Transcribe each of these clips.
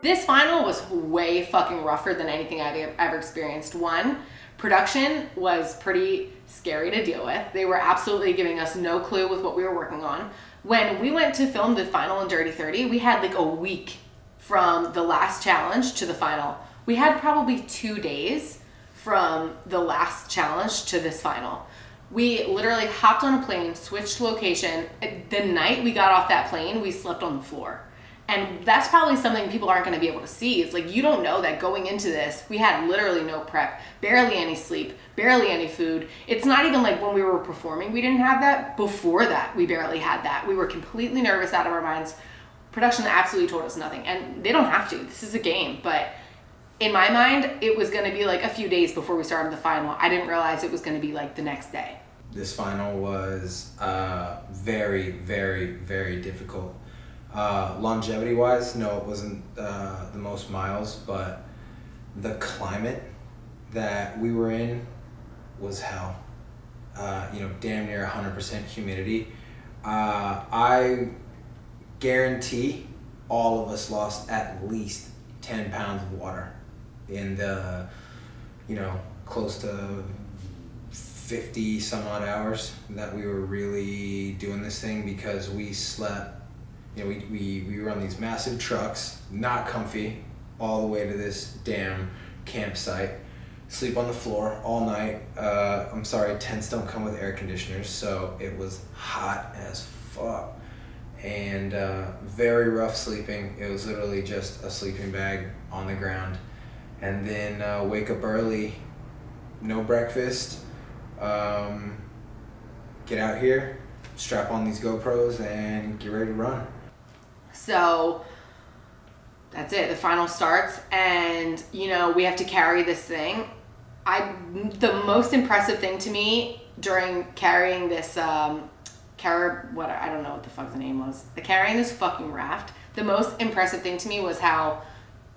This final was way fucking rougher than anything I've ever experienced. One, production was pretty scary to deal with. They were absolutely giving us no clue with what we were working on. When we went to film the final in Dirty 30, we had like a week from the last challenge to the final. We had probably 2 days from the last challenge to this final. We literally hopped on a plane, switched location. The night we got off that plane, we slept on the floor. And that's probably something people aren't going to be able to see. It's like, you don't know that going into this, we had literally no prep, barely any sleep, barely any food. It's not even like when we were performing, we didn't have that. Before that, we barely had that. We were completely nervous out of our minds. Production absolutely told us nothing. And they don't have to. This is a game. But in my mind, it was going to be like a few days before we started the final. I didn't realize it was going to be like the next day. This final was very, very, very difficult. Longevity-wise, no, it wasn't the most miles, but the climate that we were in was hell. Damn near 100% humidity. I guarantee all of us lost at least 10 pounds of water in the, close to 50 some odd hours that we were really doing this thing, because we slept. We were on these massive trucks, not comfy, all the way to this damn campsite. Sleep on the floor all night. I'm sorry, tents don't come with air conditioners, so it was hot as fuck. And very rough sleeping. It was literally just a sleeping bag on the ground. And then wake up early, no breakfast, get out here, strap on these GoPros, and get ready to run. So that's it. The final starts, and we have to carry this thing. The most impressive thing to me during carrying this I don't know what the fuck the name was. Carrying this fucking raft. The most impressive thing to me was how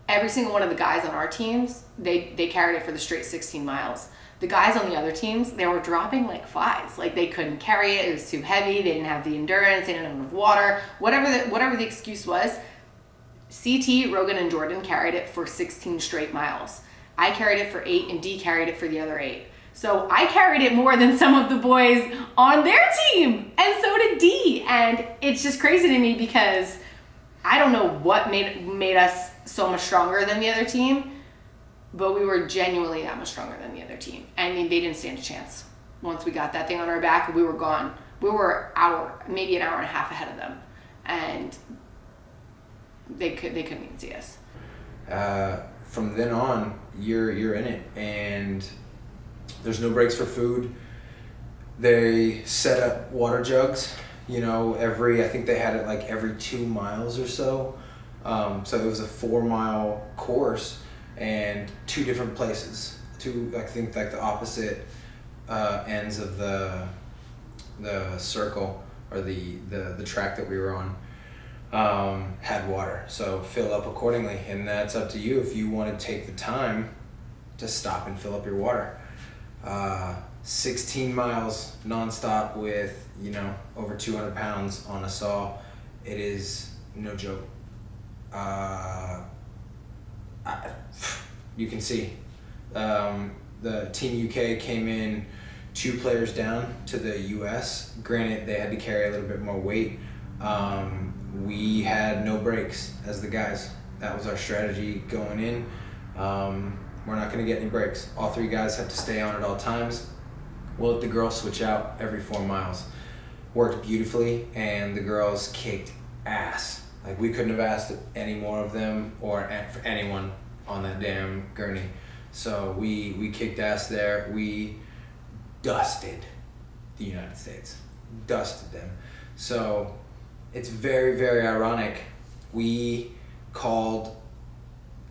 every single one of the guys on our teams, they carried it for the straight 16 miles. The guys on the other teams, they were dropping like flies. Like, they couldn't carry it. It was too heavy. They didn't have the endurance. They didn't have enough water. Whatever the excuse was, CT, Rogan, and Jordan carried it for 16 straight miles. I carried it for 8, and D carried it for the other 8. So I carried it more than some of the boys on their team, and so did D. And it's just crazy to me because I don't know what made us so much stronger than the other team, but we were genuinely that much stronger than the other team. I mean, they didn't stand a chance. Once we got that thing on our back, we were gone. We were maybe an hour and a half ahead of them, and they couldn't even see us. From then on, you're in it, and there's no breaks for food. They set up water jugs, I think they had it like every 2 miles or so. So it was a 4-mile course, and 2 different places. I think like the opposite ends of the circle, or the track that we were on, had water. So fill up accordingly, and that's up to you if you want to take the time to stop and fill up your water. 16 miles nonstop with, over 200 pounds on a saw. It is no joke. You can see. The Team UK came in 2 players down to the US. Granted, they had to carry a little bit more weight. We had no breaks as the guys. That was our strategy going in. We're not going to get any breaks. All 3 guys have to stay on at all times. We'll let the girls switch out every 4 miles. Worked beautifully, and the girls kicked ass. Like, we couldn't have asked any more of them or for anyone on that damn gurney. So we kicked ass there. We dusted the United States. Dusted them. So it's very, very ironic. We called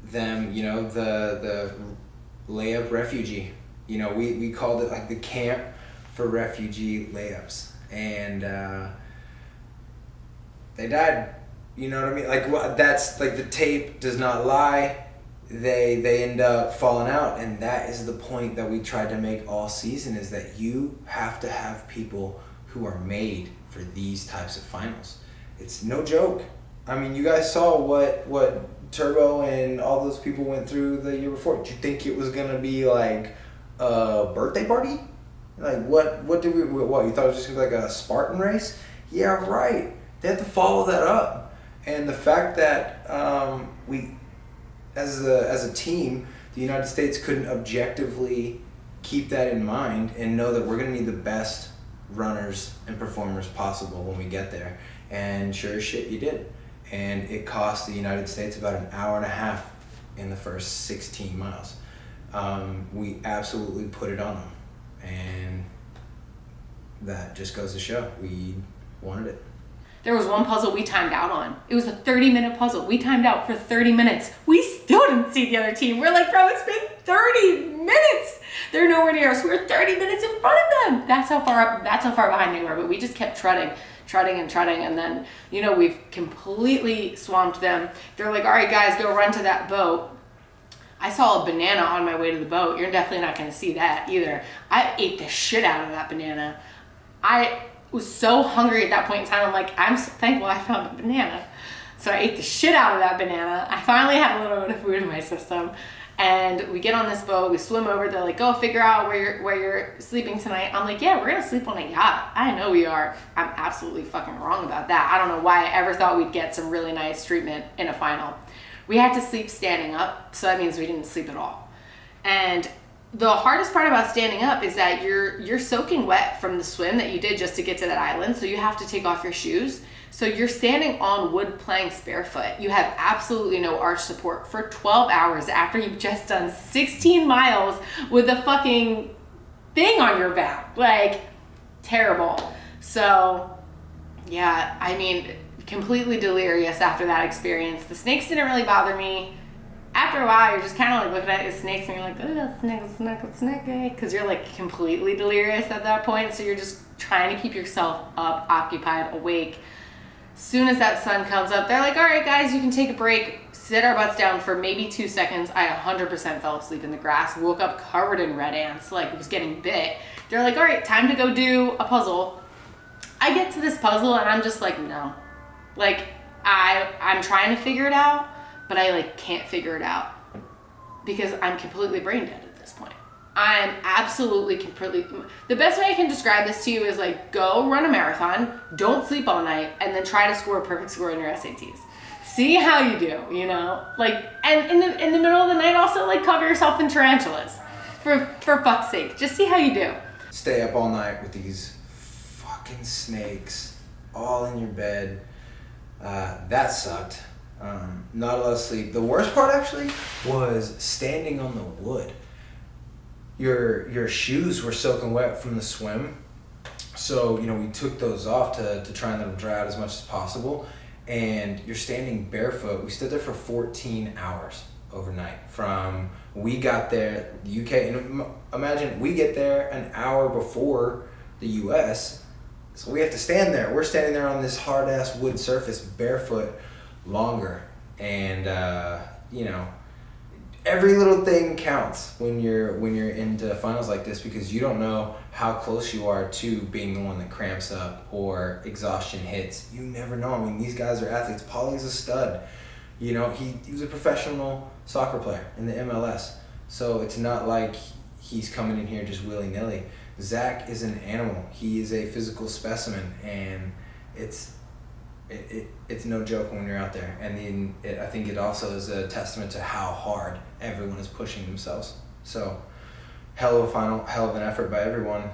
them, the layup refugee. We called it like the camp for refugee layups. And they died. You know what I mean? Like, that's like, the tape does not lie. They end up falling out, and that is the point that we tried to make all season, is that you have to have people who are made for these types of finals. It's no joke. I mean, you guys saw what Turbo and all those people went through the year before. Did you think it was gonna be like a birthday party? Like what did we what you thought it was just gonna be like a Spartan race? Yeah, right. They have to follow that up, and the fact that we, as a team, the United States couldn't objectively keep that in mind and know that we're gonna need the best runners and performers possible when we get there. And sure as shit, you did. And it cost the United States about an hour and a half in the first 16 miles. We absolutely put it on them. And that just goes to show we wanted it. There was one puzzle we timed out on. It was a 30-minute puzzle. We timed out for 30 minutes. We still didn't see the other team. We're like, bro, it's been 30 minutes. They're nowhere near us. We're 30 minutes in front of them. That's how far behind they were. But we just kept treading. And then, we've completely swamped them. They're like, all right, guys, go run to that boat. I saw a banana on my way to the boat. You're definitely not going to see that either. I ate the shit out of that banana. I was so hungry at that point in time. I'm like, I'm so thankful I found a banana. So I ate the shit out of that banana. I finally had a little bit of food in my system. And we get on this boat, we swim over, they're like, go figure out where you're sleeping tonight. I'm like, yeah, we're gonna sleep on a yacht. I know we are. I'm absolutely fucking wrong about that. I don't know why I ever thought we'd get some really nice treatment in a final. We had to sleep standing up, so that means we didn't sleep at all. And the hardest part about standing up is that you're soaking wet from the swim that you did just to get to that island, so you have to take off your shoes. So you're standing on wood planks barefoot. You have absolutely no arch support for 12 hours after you've just done 16 miles with a fucking thing on your back. Like, terrible. So, yeah, I mean, completely delirious after that experience. The snakes didn't really bother me. After a while, you're just kind of like looking at the snakes and you're like, oh, snake, because you're like completely delirious at that point. So you're just trying to keep yourself up, occupied, awake. Soon as that sun comes up, they're like, all right, guys, you can take a break, sit our butts down for maybe 2 seconds. I 100% fell asleep in the grass, woke up covered in red ants, like was getting bit. They're like, all right, time to go do a puzzle. I get to this puzzle and I'm just like, no. Like, I'm trying to figure it out, but I like can't figure it out because I'm completely brain dead at this point. I'm absolutely completely, the best way I can describe this to you is like, go run a marathon, don't sleep all night, and then try to score a perfect score in your SATs. See how you do, like, and in the middle of the night also like cover yourself in tarantulas for fuck's sake. Just see how you do. Stay up all night with these fucking snakes all in your bed. That sucked. Not a lot of sleep. The worst part actually was standing on the wood. Your shoes were soaking wet from the swim, so we took those off to try and let them dry out as much as possible. And you're standing barefoot. We stood there for 14 hours overnight. From we got there, the UK, and imagine we get there an hour before the US, so we have to stand there. We're standing there on this hard ass wood surface barefoot longer, and every little thing counts when you're into finals like this, because you don't know how close you are to being the one that cramps up or exhaustion hits. You never know. I mean, these guys are athletes. Paulie's a stud. He was a professional soccer player in the MLS. So it's not like he's coming in here just willy-nilly. Zach is an animal. He is a physical specimen, and it's no joke when you're out there. And then I think it also is a testament to how hard everyone is pushing themselves. So, hell of a final, hell of an effort by everyone.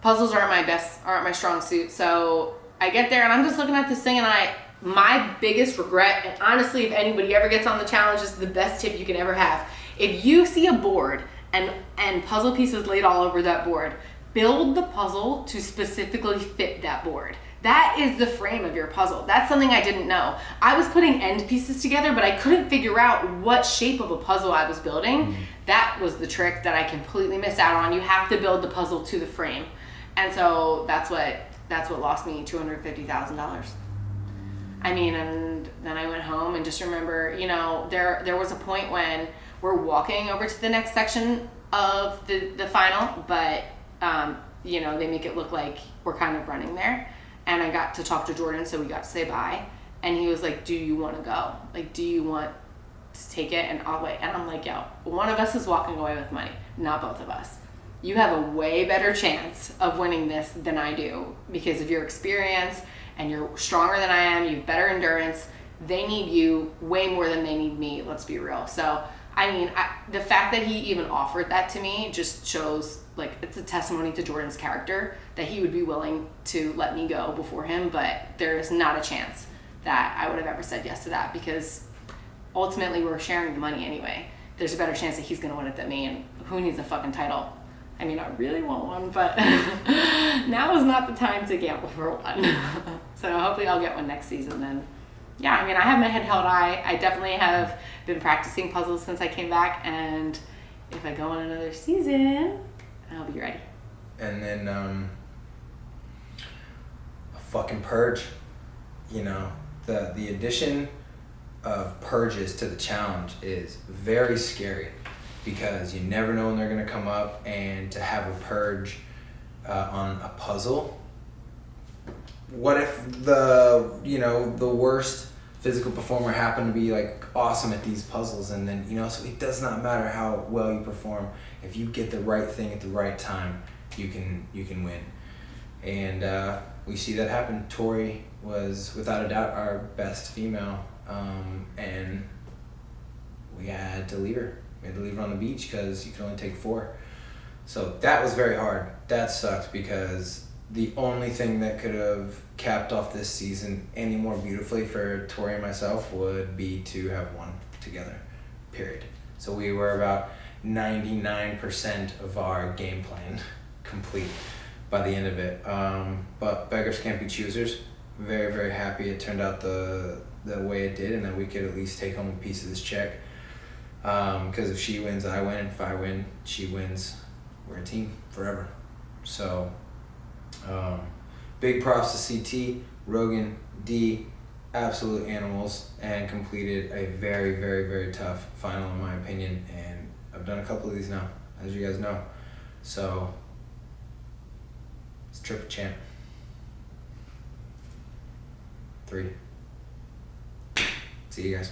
Puzzles aren't my strong suit. So I get there and I'm just looking at this thing, and my biggest regret, and honestly, if anybody ever gets on the challenge, this is the best tip you can ever have. If you see a board and puzzle pieces laid all over that board, build the puzzle to specifically fit that board. That is the frame of your puzzle. That's something I didn't know. I was putting end pieces together, but I couldn't figure out what shape of a puzzle I was building. Mm-hmm. That was the trick that I completely missed out on. You have to build the puzzle to the frame. And so that's what lost me $250,000. I mean, and then I went home and just remember, there was a point when we're walking over to the next section of the final, but they make it look like we're kind of running there. And I got to talk to Jordan, so we got to say bye. And he was like, do you want to go? Like, do you want to take it? And I'll wait. And I'm like, yo, one of us is walking away with money, not both of us. You have a way better chance of winning this than I do because of your experience, and you're stronger than I am. You have better endurance. They need you way more than they need me. Let's be real. So, I mean, the fact that he even offered that to me just shows, like, it's a testimony to Jordan's character that he would be willing to let me go before him. But there is not a chance that I would have ever said yes to that, because ultimately we're sharing the money anyway. There's a better chance that he's going to win it than me, and who needs a fucking title? I mean, I really want one, but now is not the time to gamble for one. So hopefully I'll get one next season then. Yeah, I mean, I have my head held high. I definitely have been practicing puzzles since I came back, and if I go on another season, I'll be ready. And then a fucking purge. You know, the addition of purges to the challenge is very scary, because you never know when they're going to come up, and to have a purge on a puzzle. What if the worst physical performer happened to be like awesome at these puzzles, and then, so it does not matter how well you perform. If you get the right thing at the right time, you can win. And we see that happen. Tori was without a doubt our best female, and we had to leave her. We had to leave her on the beach because you can only take 4. So that was very hard. That sucked, because the only thing that could have capped off this season any more beautifully for Tori and myself would be to have won together, period. So we were about 99% of our game plan complete by the end of it. But beggars can't be choosers. Very, very happy it turned out the way it did, and that we could at least take home a piece of this check. Because if she wins, I win. If I win, she wins. We're a team forever. So, big props to CT, Rogan, D, absolute animals, and completed a very, very, very tough final in my opinion. And I've done a couple of these now, as you guys know. So, it's triple champ. 3. See you guys.